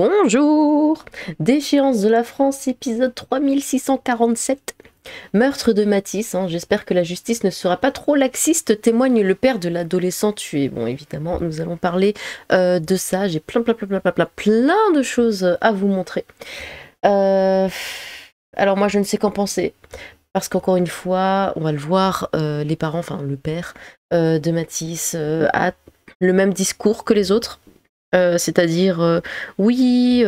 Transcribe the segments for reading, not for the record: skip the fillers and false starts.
Bonjour! Déchéance de la France, épisode 3647. Meurtre de Mathis, hein. J'espère que la justice ne sera pas trop laxiste, témoigne le père de l'adolescent tué. Bon, évidemment, nous allons parler de ça. J'ai plein de choses à vous montrer. Alors moi, je ne sais qu'en penser. Parce qu'encore une fois, on va le voir, les parents, enfin le père de Mathis a le même discours que les autres. C'est-à-dire, oui,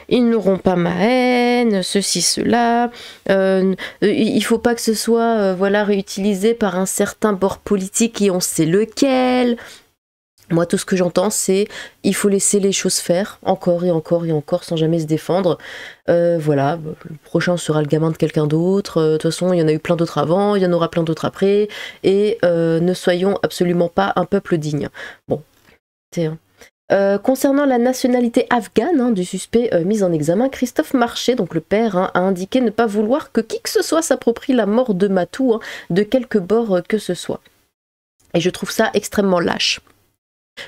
ils n'auront pas ma haine, ceci, cela, il faut pas que ce soit voilà, réutilisé par un certain bord politique et on sait lequel. Moi, tout ce que j'entends, c'est il faut laisser les choses faire, encore et encore et encore, sans jamais se défendre. Voilà, le prochain sera le gamin de quelqu'un d'autre. De toute façon, il y en a eu plein d'autres avant, il y en aura plein d'autres après. Et ne soyons absolument pas un peuple digne. Bon, c'est... concernant la nationalité afghane du suspect mis en examen, Christophe Marché, donc le père, a indiqué ne pas vouloir que qui que ce soit s'approprie la mort de Matou, de quelque bord que ce soit. Et je trouve ça extrêmement lâche.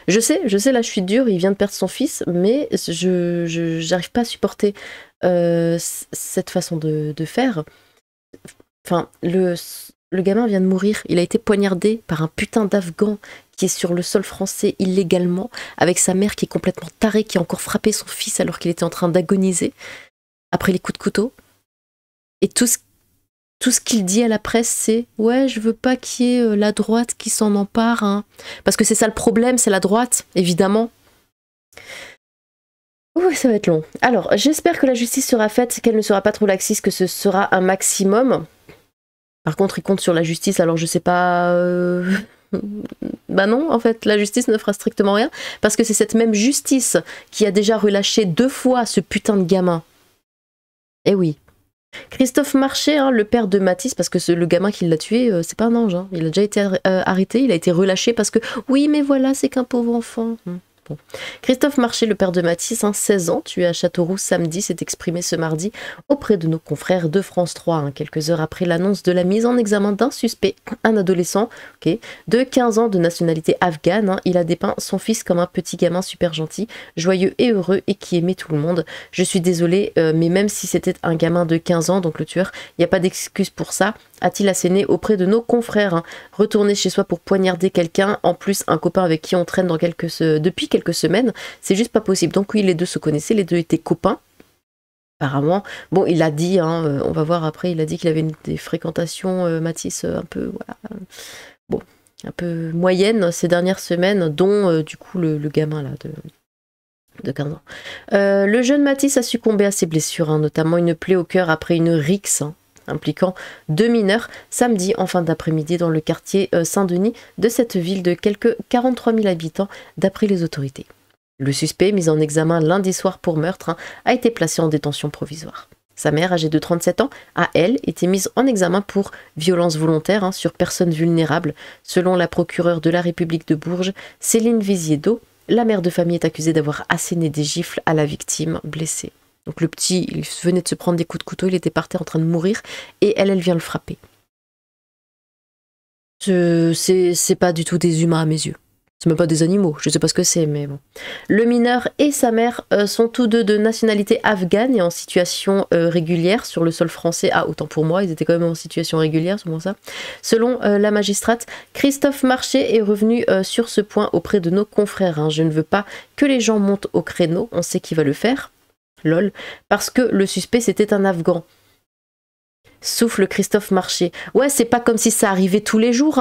Je sais, là je suis dure, il vient de perdre son fils, mais je n'arrive pas à supporter cette façon de faire. Enfin, le gamin vient de mourir, il a été poignardé par un putain d'Afghan qui est sur le sol français illégalement, avec sa mère qui est complètement tarée, qui a encore frappé son fils alors qu'il était en train d'agoniser, après les coups de couteau. Et tout ce qu'il dit à la presse, c'est « Ouais, je veux pas qu'il y ait la droite qui s'en empare. Hein. » Parce que c'est ça le problème, c'est la droite, évidemment. Ouh, ça va être long. Alors, j'espère que la justice sera faite, qu'elle ne sera pas trop laxiste, que ce sera un maximum. Par contre, il compte sur la justice, alors je sais pas... Bah non, en fait, la justice ne fera strictement rien, parce que c'est cette même justice qui a déjà relâché 2 fois ce putain de gamin. Eh oui. Christophe Marché, le père de Mathis, parce que le gamin qui l'a tué, c'est pas un ange, hein. Il a déjà été arrêté, il a été relâché parce que, oui, mais voilà, c'est qu'un pauvre enfant. Bon. Christophe Marché, le père de Mathis, 16 ans, tué à Châteauroux samedi, s'est exprimé ce mardi auprès de nos confrères de France 3, quelques heures après l'annonce de la mise en examen d'un suspect, un adolescent de 15 ans de nationalité afghane. Il a dépeint son fils comme un petit gamin super gentil, joyeux et heureux et qui aimait tout le monde. Je suis désolée, mais même si c'était un gamin de 15 ans, donc le tueur, il n'y a pas d'excuse pour ça, a-t-il asséné auprès de nos confrères. Retourner chez soi pour poignarder quelqu'un, en plus un copain avec qui on traîne depuis quelques semaines, c'est juste pas possible. Donc oui, les deux se connaissaient, les deux étaient copains, apparemment. Bon, il a dit, on va voir après, il a dit qu'il avait des fréquentations, Mathis, un peu, voilà, bon, un peu moyennes ces dernières semaines, dont du coup le gamin là de 15 ans. Le jeune Mathis a succombé à ses blessures, notamment une plaie au cœur après une rixe impliquant 2 mineurs, samedi en fin d'après-midi dans le quartier Saint-Denis de cette ville de quelques 43 000 habitants, d'après les autorités. Le suspect, mis en examen lundi soir pour meurtre, a été placé en détention provisoire. Sa mère, âgée de 37 ans, a, elle, été mise en examen pour violence volontaire sur personnes vulnérables. Selon la procureure de la République de Bourges, Céline Visiedo, la mère de famille est accusée d'avoir asséné des gifles à la victime blessée. Donc le petit, il venait de se prendre des coups de couteau, il était par terre en train de mourir, et elle vient le frapper. C'est pas du tout des humains à mes yeux. C'est même pas des animaux, je sais pas ce que c'est, mais bon. Le mineur et sa mère sont tous deux de nationalité afghane et en situation régulière sur le sol français. Ah, autant pour moi, ils étaient quand même en situation régulière, c'est bon ça. Selon la magistrate, Christophe Marché est revenu sur ce point auprès de nos confrères. Je ne veux pas que les gens montent au créneau, on sait qui va le faire. Lol, parce que le suspect c'était un Afghan. Souffle Christophe Marché. Ouais, c'est pas comme si ça arrivait tous les jours,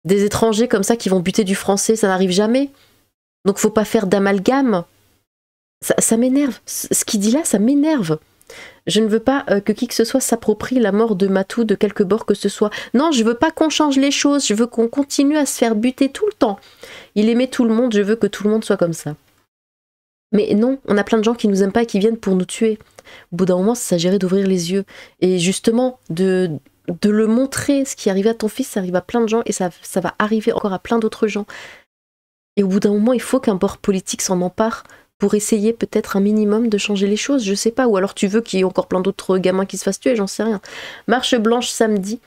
Des étrangers comme ça qui vont buter du français, ça n'arrive jamais. Donc faut pas faire d'amalgame. Ça m'énerve. Ce qu'il dit là, ça m'énerve. Je ne veux pas que qui que ce soit s'approprie la mort de Matou de quelque bord que ce soit. Non, je veux pas qu'on change les choses, je veux qu'on continue à se faire buter tout le temps. Il aimait tout le monde, je veux que tout le monde soit comme ça. Mais non, on a plein de gens qui nous aiment pas et qui viennent pour nous tuer. Au bout d'un moment, ça s'agirait d'ouvrir les yeux. Et justement, de le montrer, ce qui arrive à ton fils, ça arrive à plein de gens et ça va arriver encore à plein d'autres gens. Et au bout d'un moment, il faut qu'un bord politique s'en empare pour essayer peut-être un minimum de changer les choses, je sais pas. Ou alors tu veux qu'il y ait encore plein d'autres gamins qui se fassent tuer, j'en sais rien. Marche blanche samedi,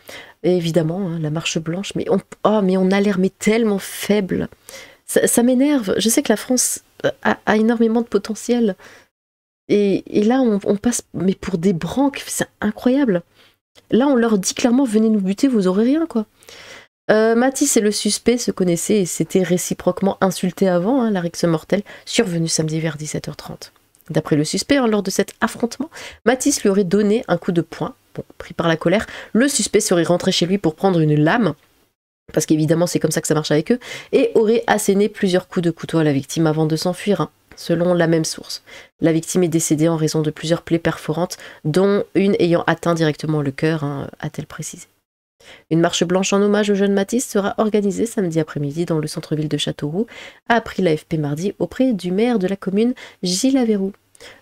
et évidemment, la marche blanche, mais on a l'air tellement faible. Ça m'énerve. Je sais que la France a énormément de potentiel, Et là, on passe mais pour des branques, c'est incroyable. Là, on leur dit clairement, venez nous buter, vous aurez rien, quoi. Mathis et le suspect se connaissaient et s'étaient réciproquement insultés avant, la rixe mortelle, survenue samedi vers 17h30. D'après le suspect, lors de cet affrontement, Mathis lui aurait donné un coup de poing. Bon, pris par la colère, le suspect serait rentré chez lui pour prendre une lame, parce qu'évidemment c'est comme ça que ça marche avec eux, et aurait asséné plusieurs coups de couteau à la victime avant de s'enfuir, selon la même source. La victime est décédée en raison de plusieurs plaies perforantes, dont une ayant atteint directement le cœur, a-t-elle précisé. Une marche blanche en hommage au jeune Mathis sera organisée samedi après-midi dans le centre-ville de Châteauroux, a appris l'AFP mardi auprès du maire de la commune, Gilles Averroux.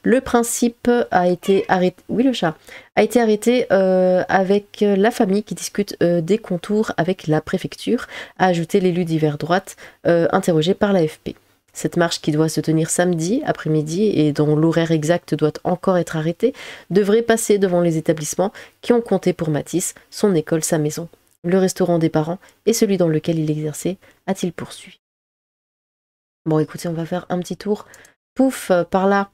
Le principe a été arrêté. Oui, le chat a été arrêté avec la famille qui discute des contours avec la préfecture, a ajouté l'élu d'hiver droite interrogé par l'AFP. Cette marche qui doit se tenir samedi après-midi et dont l'horaire exact doit encore être arrêté, devrait passer devant les établissements qui ont compté pour Mathis, son école, sa maison, le restaurant des parents et celui dans lequel il exerçait, a-t-il poursuivi. Bon, écoutez, on va faire un petit tour. Pouf, par là.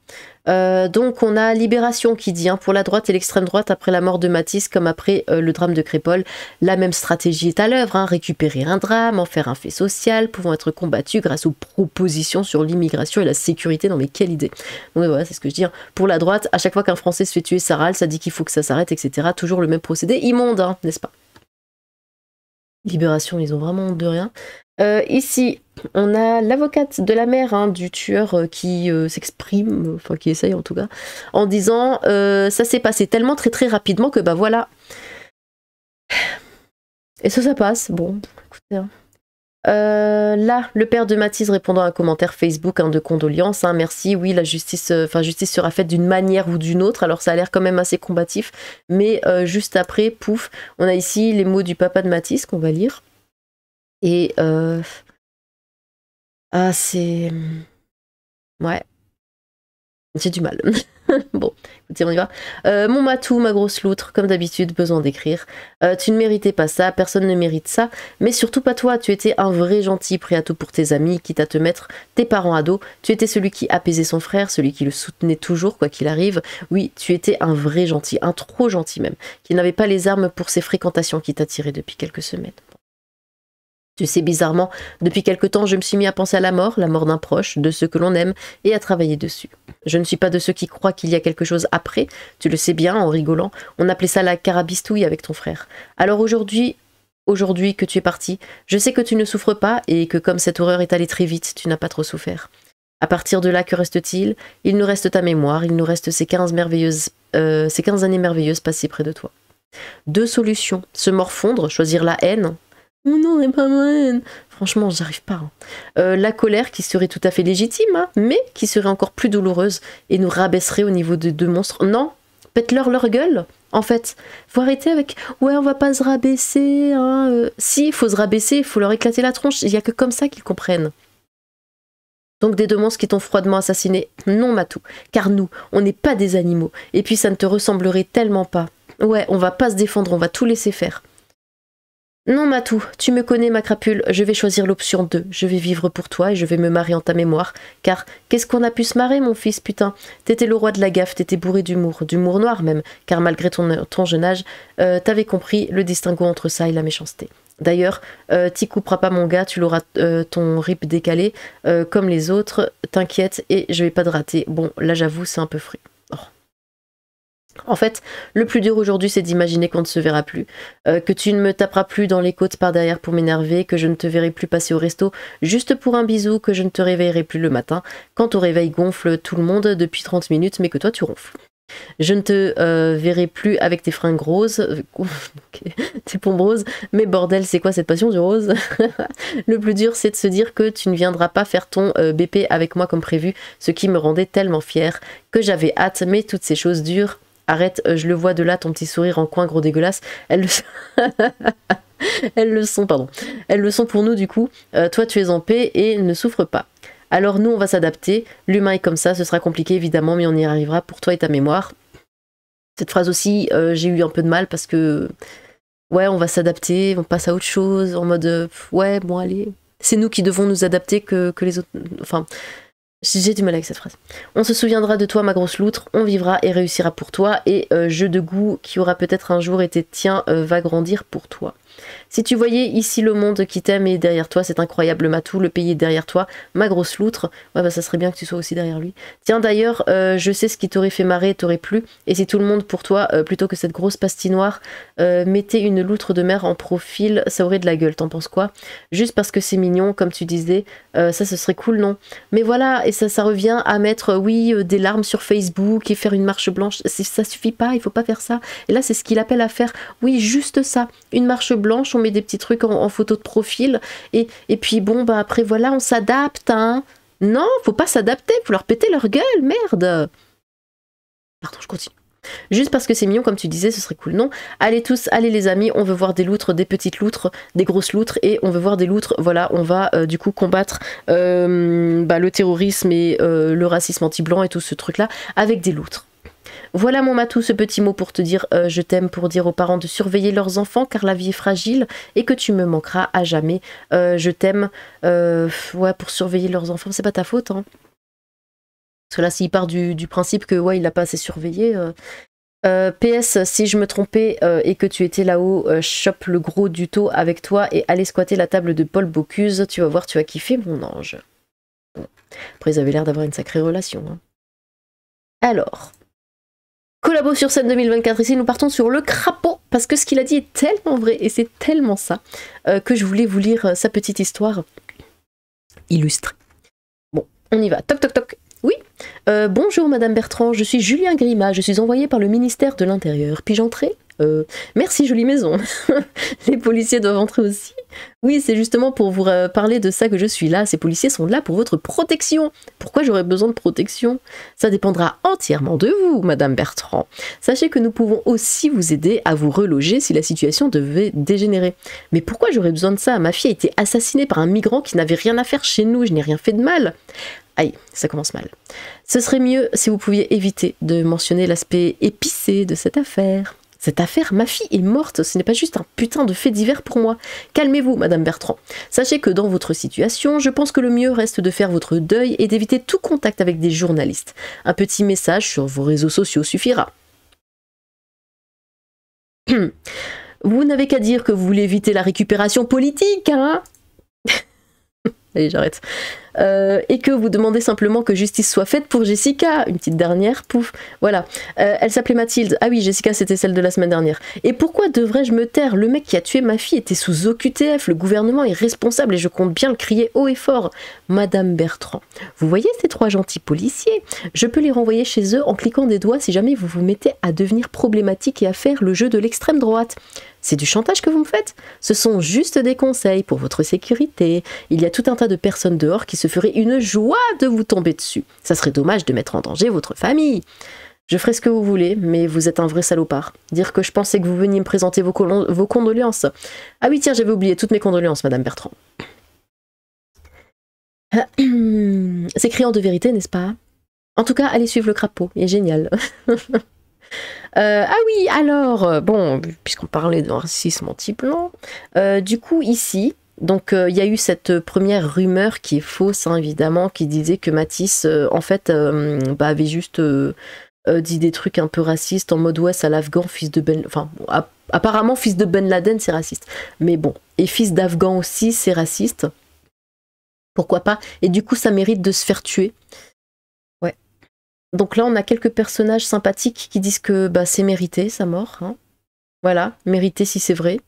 Donc on a Libération qui dit, pour la droite et l'extrême droite, après la mort de Mathis, comme après le drame de Crépol, la même stratégie est à l'œuvre, récupérer un drame, en faire un fait social, pouvant être combattu grâce aux propositions sur l'immigration et la sécurité. Non mais quelle idée. Donc voilà, c'est ce que je dis. Pour la droite, à chaque fois qu'un Français se fait tuer, ça râle, ça dit qu'il faut que ça s'arrête, etc. Toujours le même procédé immonde, n'est-ce pas? Libération, ils ont vraiment honte de rien. Ici, on a l'avocate de la mère du tueur qui s'exprime, enfin qui essaye en tout cas, en disant ça s'est passé tellement très rapidement que bah voilà. Et ça passe, bon, écoutez. Là, le père de Mathis répondant à un commentaire Facebook de condoléances, merci, oui, la justice, justice sera faite d'une manière ou d'une autre, alors ça a l'air quand même assez combatif, mais juste après, pouf, on a ici les mots du papa de Mathis qu'on va lire, et c'est... ouais, j'ai du mal. Bon, écoutez, on y va. Mon matou, ma grosse loutre, comme d'habitude, besoin d'écrire. Tu ne méritais pas ça, personne ne mérite ça, mais surtout pas toi. Tu étais un vrai gentil, prêt à tout pour tes amis, quitte à te mettre tes parents à dos. Tu étais celui qui apaisait son frère, celui qui le soutenait toujours, quoi qu'il arrive. Oui, tu étais un vrai gentil, un trop gentil même, qui n'avait pas les armes pour ses fréquentations qui t'attiraient depuis quelques semaines. Tu sais, bizarrement, depuis quelque temps, je me suis mis à penser à la mort d'un proche, de ceux que l'on aime, et à travailler dessus. Je ne suis pas de ceux qui croient qu'il y a quelque chose après, tu le sais bien, en rigolant, on appelait ça la carabistouille avec ton frère. Alors aujourd'hui que tu es parti, je sais que tu ne souffres pas, et que comme cette horreur est allée très vite, tu n'as pas trop souffert. À partir de là, que reste-t-il? Il nous reste ta mémoire, il nous reste ces 15 années merveilleuses passées près de toi. Deux solutions, se morfondre, choisir la haine. Oh non, c'est pas ma haine. Franchement, j'arrive pas. La colère qui serait tout à fait légitime, mais qui serait encore plus douloureuse et nous rabaisserait au niveau de deux monstres. Non, pète-leur leur gueule. En fait, faut arrêter avec ouais, on va pas se rabaisser. Si, il faut se rabaisser, il faut leur éclater la tronche. Il y a que comme ça qu'ils comprennent. Donc des deux monstres qui t'ont froidement assassiné. Non, Matou, car nous, on n'est pas des animaux. Et puis ça ne te ressemblerait tellement pas. Ouais, on va pas se défendre, on va tout laisser faire. Non, Matou, tu me connais, ma crapule, je vais choisir l'option 2. Je vais vivre pour toi et je vais me marrer en ta mémoire. Car qu'est-ce qu'on a pu se marrer, mon fils, putain? T'étais le roi de la gaffe, t'étais bourré d'humour noir même, car malgré ton jeune âge, t'avais compris le distinguo entre ça et la méchanceté. D'ailleurs, t'y couperas pas, mon gars, tu l'auras ton rip décalé, comme les autres, t'inquiète, et je vais pas te rater. Bon, là j'avoue, c'est un peu frais. En fait, le plus dur aujourd'hui, c'est d'imaginer qu'on ne se verra plus, que tu ne me taperas plus dans les côtes par derrière pour m'énerver, que je ne te verrai plus passer au resto juste pour un bisou, que je ne te réveillerai plus le matin, quand ton réveil gonfle tout le monde depuis 30 minutes, mais que toi tu ronfles. Je ne te verrai plus avec tes fringues roses, tes pompes roses, mais bordel, c'est quoi cette passion du rose? Le plus dur, c'est de se dire que tu ne viendras pas faire ton BP avec moi comme prévu, ce qui me rendait tellement fière, que j'avais hâte, mais toutes ces choses dures... Arrête, je le vois de là, ton petit sourire en coin gros dégueulasse. Elles le sont, pardon. Elles le sont pour nous du coup. Toi tu es en paix et ne souffre pas. Alors nous on va s'adapter. L'humain est comme ça, ce sera compliqué évidemment, mais on y arrivera pour toi et ta mémoire. Cette phrase aussi, j'ai eu un peu de mal parce que... Ouais, on va s'adapter, on passe à autre chose, en mode... ouais, bon allez. C'est nous qui devons nous adapter que les autres... Enfin... J'ai du mal avec cette phrase. On se souviendra de toi, ma grosse loutre, on vivra et réussira pour toi, et jeu de goût qui aura peut-être un jour été tien va grandir pour toi. Si tu voyais ici le monde qui t'aime et derrière toi, c'est incroyable Matou, le pays est derrière toi, ma grosse loutre, ouais bah ça serait bien que tu sois aussi derrière lui. Tiens d'ailleurs, je sais ce qui t'aurait fait marrer, t'aurait plu, et si tout le monde pour toi, plutôt que cette grosse pastille noire, mettait une loutre de mer en profil, ça aurait de la gueule, t'en penses quoi? Juste parce que c'est mignon, comme tu disais, ça ce serait cool non? Mais voilà, et ça revient à mettre, oui, des larmes sur Facebook et faire une marche blanche, ça suffit pas, il faut pas faire ça. Et là c'est ce qu'il appelle à faire, oui juste ça, une marche blanche, on met des petits trucs en photo de profil, et puis bon, bah après voilà, on s'adapte, hein. Non, faut pas s'adapter, faut leur péter leur gueule, merde. Pardon, je continue. Juste parce que c'est mignon, comme tu disais, ce serait cool, non? Allez tous, allez les amis, on veut voir des loutres, des petites loutres, des grosses loutres, et on veut voir des loutres, voilà, on va du coup combattre le terrorisme et le racisme anti-blanc et tout ce truc-là avec des loutres. Voilà mon Matou, ce petit mot pour te dire je t'aime, pour dire aux parents de surveiller leurs enfants car la vie est fragile et que tu me manqueras à jamais. Je t'aime, ouais, pour surveiller leurs enfants, c'est pas ta faute, hein. Parce que là, s'il part du principe que ouais, il l'a pas assez surveillé. PS, si je me trompais et que tu étais là-haut, chope le gros du taux avec toi et allez squatter la table de Paul Bocuse. Tu vas voir, tu vas kiffer, mon ange. Bon. Après, ils avaient l'air d'avoir une sacrée relation, hein. Alors. Collabo sur scène 2024, ici nous partons sur le crapaud, parce que ce qu'il a dit est tellement vrai, et c'est tellement ça, que je voulais vous lire sa petite histoire illustrée. Bon, on y va, toc toc toc. Oui, bonjour Madame Bertrand, je suis Julien Grima, je suis envoyé par le ministère de l'Intérieur. Puis-je entrer? Merci, jolie maison. Les policiers doivent entrer aussi. Oui, c'est justement pour vous parler de ça que je suis là. Ces policiers sont là pour votre protection. Pourquoi j'aurais besoin de protection? Ça dépendra entièrement de vous, Madame Bertrand. Sachez que nous pouvons aussi vous aider à vous reloger si la situation devait dégénérer. Mais pourquoi j'aurais besoin de ça? Ma fille a été assassinée par un migrant qui n'avait rien à faire chez nous. Je n'ai rien fait de mal. Aïe, ça commence mal. Ce serait mieux si vous pouviez éviter de mentionner l'aspect épicé de cette affaire. Cette affaire, ma fille est morte, ce n'est pas juste un putain de fait divers pour moi. Calmez-vous, Madame Bertrand. Sachez que dans votre situation, je pense que le mieux reste de faire votre deuil et d'éviter tout contact avec des journalistes. Un petit message sur vos réseaux sociaux suffira. Vous n'avez qu'à dire que vous voulez éviter la récupération politique, hein? Allez, j'arrête. Et que vous demandez simplement que justice soit faite pour Jessica. Une petite dernière, pouf. Voilà. Elle s'appelait Mathilde. Ah oui, Jessica, c'était celle de la semaine dernière. Et pourquoi devrais-je me taire? Le mec qui a tué ma fille était sous OQTF. Le gouvernement est responsable et je compte bien le crier haut et fort. Madame Bertrand, vous voyez ces 3 gentils policiers? Je peux les renvoyer chez eux en cliquant des doigts si jamais vous vous mettez à devenir problématique et à faire le jeu de l'extrême droite. C'est du chantage que vous me faites? Ce sont juste des conseils pour votre sécurité. Il y a tout un tas de personnes dehors qui se feraient une joie de vous tomber dessus. Ça serait dommage de mettre en danger votre famille. Je ferai ce que vous voulez, mais vous êtes un vrai salopard. Dire que je pensais que vous veniez me présenter vos condoléances. Ah oui, tiens, j'avais oublié toutes mes condoléances, Madame Bertrand. C'est criant de vérité, n'est-ce pas? En tout cas, allez suivre le crapaud, il est génial. Ah oui, alors, bon, puisqu'on parlait de racisme anti-blanc, du coup, ici, donc il y a eu cette première rumeur qui est fausse, hein, évidemment, qui disait que Matisse, en fait, avait juste dit des trucs un peu racistes, en mode, ouais, c'est l'Afghan, fils de Ben... Enfin, apparemment, fils de Ben Laden, c'est raciste. Mais bon, et fils d'Afghan aussi, c'est raciste. Pourquoi pas? Et du coup, ça mérite de se faire tuer. Donc là, on a quelques personnages sympathiques qui disent que bah, c'est mérité, sa mort. Hein. Voilà, mérité si c'est vrai.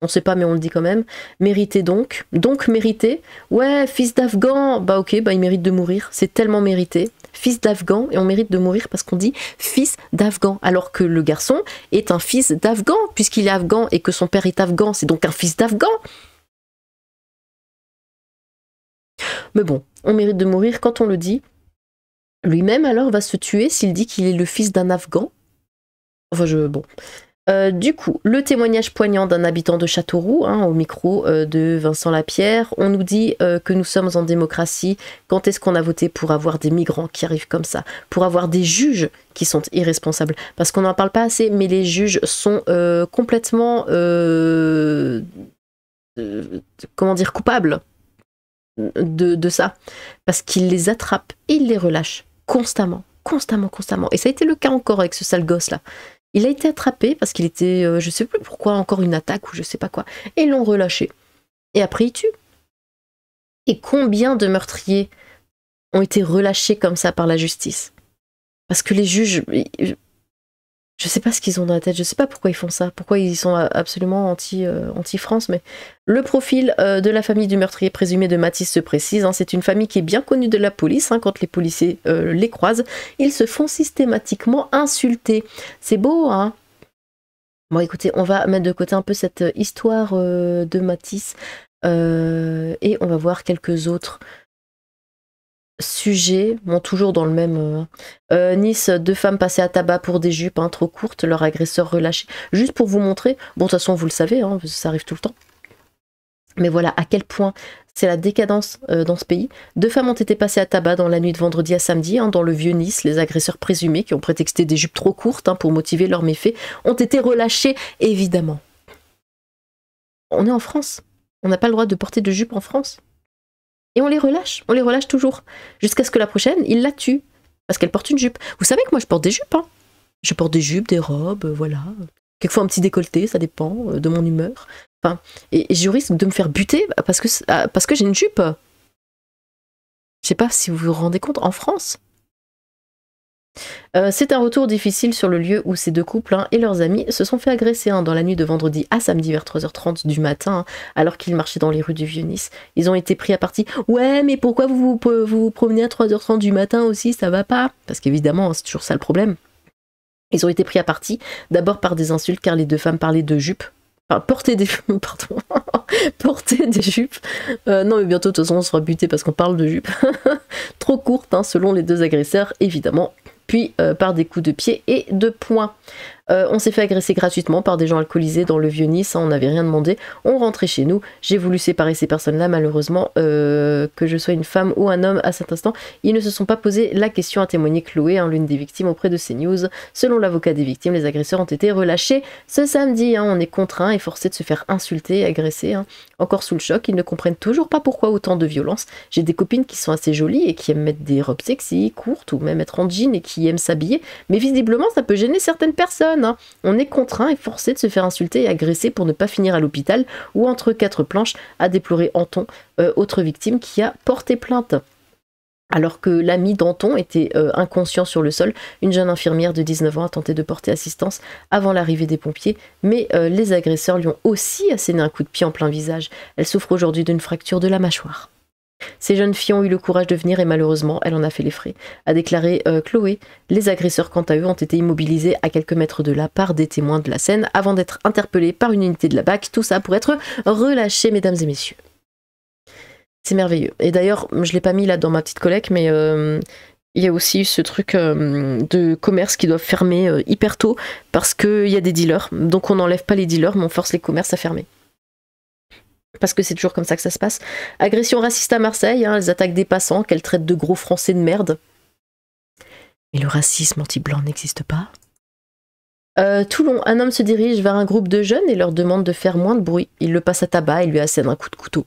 On sait pas, mais on le dit quand même. Mérité donc. Donc mérité. Ouais, fils d'Afghan. Bah ok, bah il mérite de mourir. C'est tellement mérité. Fils d'Afghan, et on mérite de mourir parce qu'on dit fils d'Afghan. Alors que le garçon est un fils d'Afghan, puisqu'il est afghan et que son père est afghan. C'est donc un fils d'Afghan. Mais bon, on mérite de mourir quand on le dit. Lui-même, alors, va se tuer s'il dit qu'il est le fils d'un Afghan. Enfin, bon. Du coup, le témoignage poignant d'un habitant de Châteauroux, hein, au micro de Vincent Lapierre. On nous dit que nous sommes en démocratie. Quand est-ce qu'on a voté pour avoir des migrants qui arrivent comme ça? Pour avoir des juges qui sont irresponsables? Parce qu'on n'en parle pas assez, mais les juges sont complètement... comment dire? Coupables. de ça. Parce qu'il les attrape et il les relâche constamment. Et ça a été le cas encore avec ce sale gosse là. Il a été attrapé parce qu'il était, je sais plus pourquoi, encore une attaque ou je sais pas quoi. Et ils l'ont relâché. Et après il tue. Et combien de meurtriers ont été relâchés comme ça par la justice? Parce que les juges, je sais pas ce qu'ils ont dans la tête, je sais pas pourquoi ils font ça, pourquoi ils sont absolument anti-France, mais le profil de la famille du meurtrier présumé de Mathis se précise, hein, c'est une famille qui est bien connue de la police, hein, quand les policiers les croisent, ils se font systématiquement insulter. C'est beau, hein? Bon écoutez, on va mettre de côté un peu cette histoire de Mathis, et on va voir quelques autres sujet, bon, toujours dans le même... Nice, 2 femmes passées à tabac pour des jupes trop courtes, leur agresseur relâché. Juste pour vous montrer, bon, de toute façon, vous le savez, hein, ça arrive tout le temps. Mais voilà à quel point c'est la décadence dans ce pays. 2 femmes ont été passées à tabac dans la nuit de vendredi à samedi, dans le vieux Nice. Les agresseurs présumés, qui ont prétexté des jupes trop courtes pour motiver leurs méfaits, ont été relâchés, évidemment. On est en France. On n'a pas le droit de porter de jupe en France. Et on les relâche toujours. Jusqu'à ce que la prochaine, il la tue. Parce qu'elle porte une jupe. Vous savez que moi, je porte des jupes. Je porte des jupes, des robes, voilà. Quelquefois un petit décolleté, ça dépend de mon humeur. Enfin, et je risque de me faire buter parce que j'ai une jupe. Je sais pas si vous vous rendez compte, en France. C'est un retour difficile sur le lieu où ces 2 couples et leurs amis se sont fait agresser dans la nuit de vendredi à samedi vers 3h30 du matin, alors qu'ils marchaient dans les rues du Vieux-Nice. Ils ont été pris à partie. Ouais, mais pourquoi vous promenez à 3h30 du matin aussi, ça va pas? Parce qu'évidemment, c'est toujours ça le problème. Ils ont été pris à partie, d'abord par des insultes, car les 2 femmes parlaient de jupes. Enfin, porter des jupes. Non, mais bientôt, de toute façon, on sera buté parce qu'on parle de jupes. Trop courtes, selon les 2 agresseurs, évidemment. Puis par des coups de pied et de poing. On s'est fait agresser gratuitement par des gens alcoolisés dans le Vieux-Nice, on n'avait rien demandé, on rentrait chez nous, j'ai voulu séparer ces personnes-là, malheureusement, que je sois une femme ou un homme à cet instant, ils ne se sont pas posé la question, à témoigner Chloé, l'une des victimes auprès de CNews. Selon l'avocat des victimes, les agresseurs ont été relâchés ce samedi, on est contraints et forcés de se faire insulter, agresser, encore sous le choc, ils ne comprennent toujours pas pourquoi autant de violence. J'ai des copines qui sont assez jolies et qui aiment mettre des robes sexy, courtes, ou même être en jean et qui aiment s'habiller, mais visiblement ça peut gêner certaines personnes. On est contraint et forcé de se faire insulter et agresser pour ne pas finir à l'hôpital ou entre 4 planches, a déploré Anton, autre victime qui a porté plainte. Alors que l'ami d'Anton était inconscient sur le sol, une jeune infirmière de 19 ans a tenté de porter assistance avant l'arrivée des pompiers, mais les agresseurs lui ont aussi asséné un coup de pied en plein visage. Elle souffre aujourd'hui d'une fracture de la mâchoire. Ces jeunes filles ont eu le courage de venir et malheureusement, elle en a fait les frais, a déclaré Chloé. Les agresseurs, quant à eux, ont été immobilisés à quelques mètres de là par des témoins de la scène avant d'être interpellés par une unité de la BAC. Tout ça pour être relâchés, mesdames et messieurs. C'est merveilleux. Et d'ailleurs, je ne l'ai pas mis là dans ma petite collecte, mais il y a aussi ce truc de commerce qui doivent fermer hyper tôt parce qu'il y a des dealers. Donc on n'enlève pas les dealers, mais on force les commerces à fermer. Parce que c'est toujours comme ça que ça se passe. Agression raciste à Marseille, elles attaquent des passants qu'elles traitent de gros Français de merde. Mais le racisme anti-blanc n'existe pas. Toulon, un homme se dirige vers un groupe de jeunes et leur demande de faire moins de bruit. Il le passe à tabac et lui assène un coup de couteau.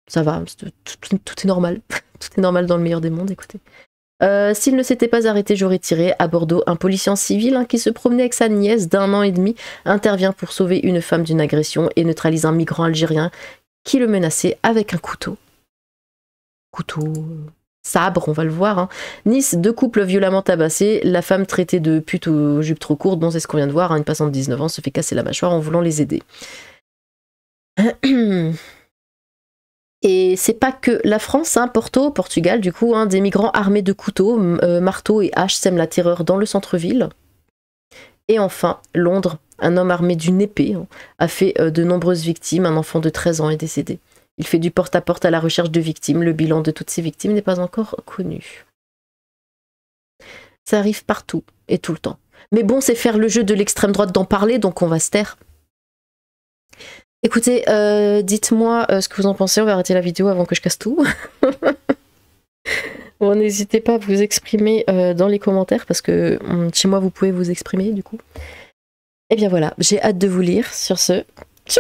Ça va, tout est normal. Tout est normal dans le meilleur des mondes, écoutez. S'il ne s'était pas arrêté, j'aurais tiré. À Bordeaux, un policier civil qui se promenait avec sa nièce d'1 an et demi intervient pour sauver une femme d'une agression et neutralise un migrant algérien qui le menaçait avec un couteau. Sabre, on va le voir. Nice, 2 couples violemment tabassés, la femme traitée de pute aux jupes trop courtes, bon c'est ce qu'on vient de voir, une passante de 19 ans se fait casser la mâchoire en voulant les aider. Et c'est pas que la France, Porto, Portugal, du coup, des migrants armés de couteaux, marteaux et haches sèment la terreur dans le centre-ville. Et enfin, Londres, un homme armé d'une épée a fait de nombreuses victimes, un enfant de 13 ans est décédé. Il fait du porte-à-porte à la recherche de victimes, le bilan de toutes ces victimes n'est pas encore connu. Ça arrive partout et tout le temps. Mais bon, c'est faire le jeu de l'extrême droite d'en parler, donc on va se taire. Écoutez, dites-moi ce que vous en pensez, on va arrêter la vidéo avant que je casse tout. Bon, n'hésitez pas à vous exprimer dans les commentaires, parce que chez moi vous pouvez vous exprimer du coup. Et bien voilà, j'ai hâte de vous lire. Sur ce, tchou!